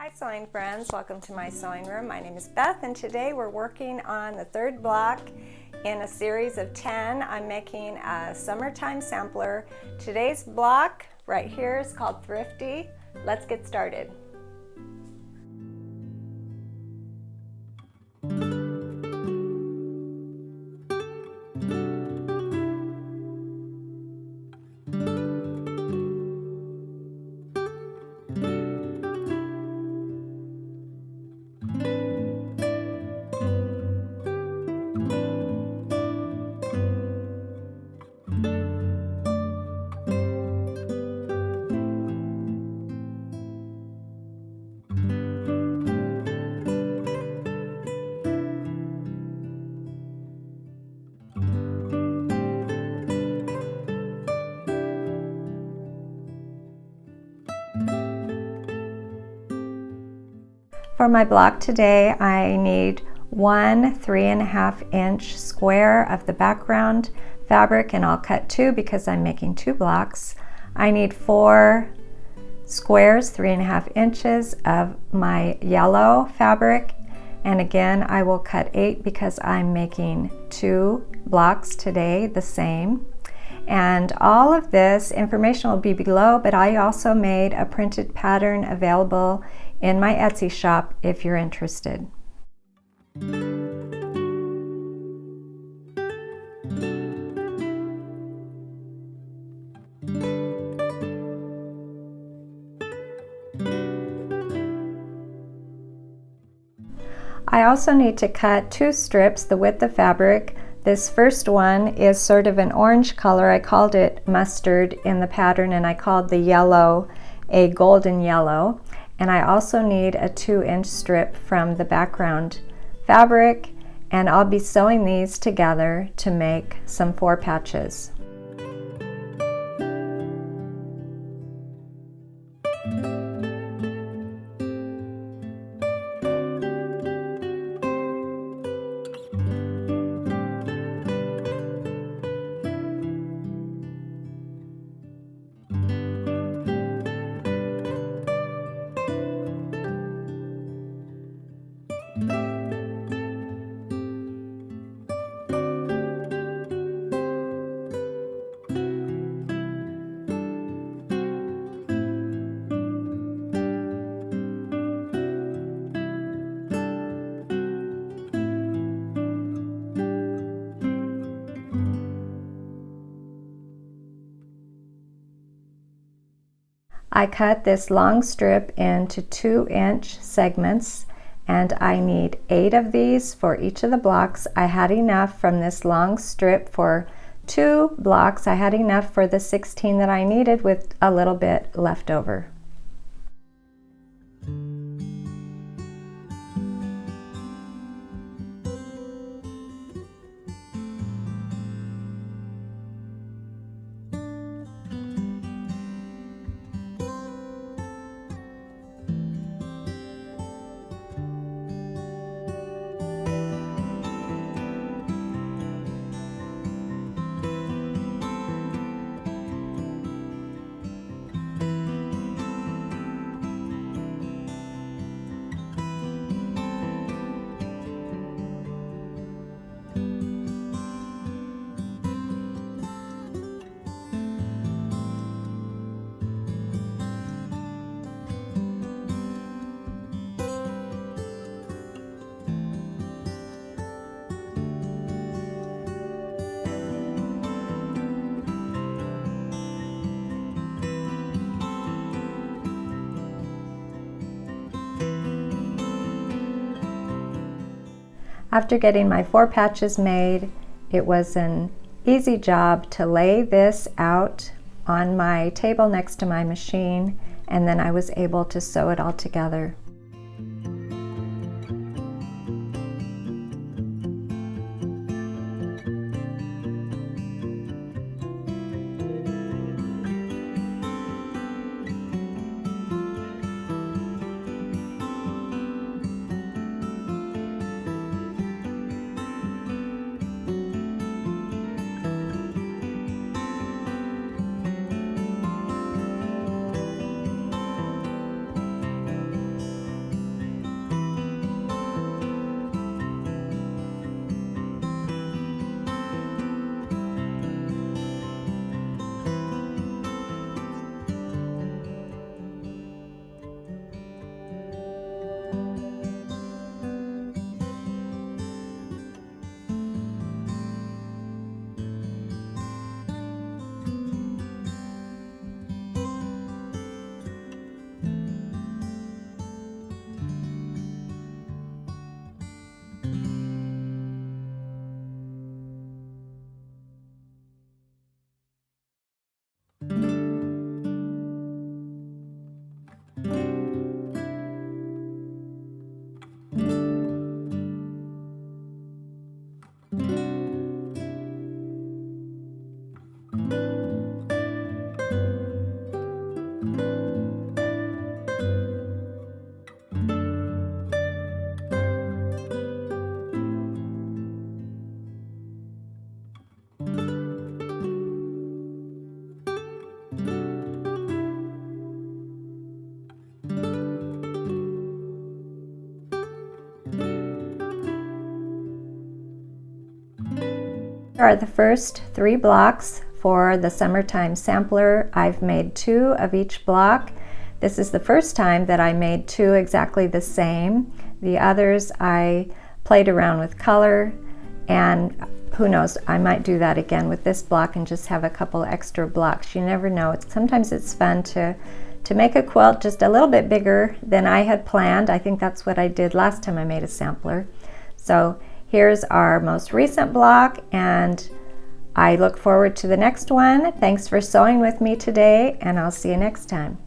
Hi sewing friends, welcome to my sewing room. My name is Beth and today we're working on the third block in a series of 10. I'm making a summertime sampler. Today's block right here is called Thrifty. Let's get started. For my block today, I need one 3.5 inch square of the background fabric, and I'll cut two because I'm making two blocks. I need 4 squares, 3.5 inches of my yellow fabric, and again I will cut 8 because I'm making 2 blocks today the same. And all of this information will be below, but I also made a printed pattern available in my Etsy shop if you're interested. I also need to cut 2 strips the width of fabric. This first one is sort of an orange color. I called it mustard in the pattern, and I called the yellow a golden yellow. And I also need a 2-inch strip from the background fabric, and I'll be sewing these together to make some 4 patches. I cut this long strip into 2-inch segments, and I need 8 of these for each of the blocks. I had enough from this long strip for 2 blocks. I had enough for the 16 that I needed with a little bit left over. After getting my 4 patches made, it was an easy job to lay this out on my table next to my machine, and then I was able to sew it all together. Here are the first 3 blocks for the summertime sampler. I've made 2 of each block. This is the first time that I made 2 exactly the same. The others I played around with color, and who knows, I might do that again with this block and just have a couple extra blocks. You never know. Sometimes it's fun to make a quilt just a little bit bigger than I had planned. I think that's what I did last time I made a sampler. So here's our most recent block, and I look forward to the next one. Thanks for sewing with me today, and I'll see you next time.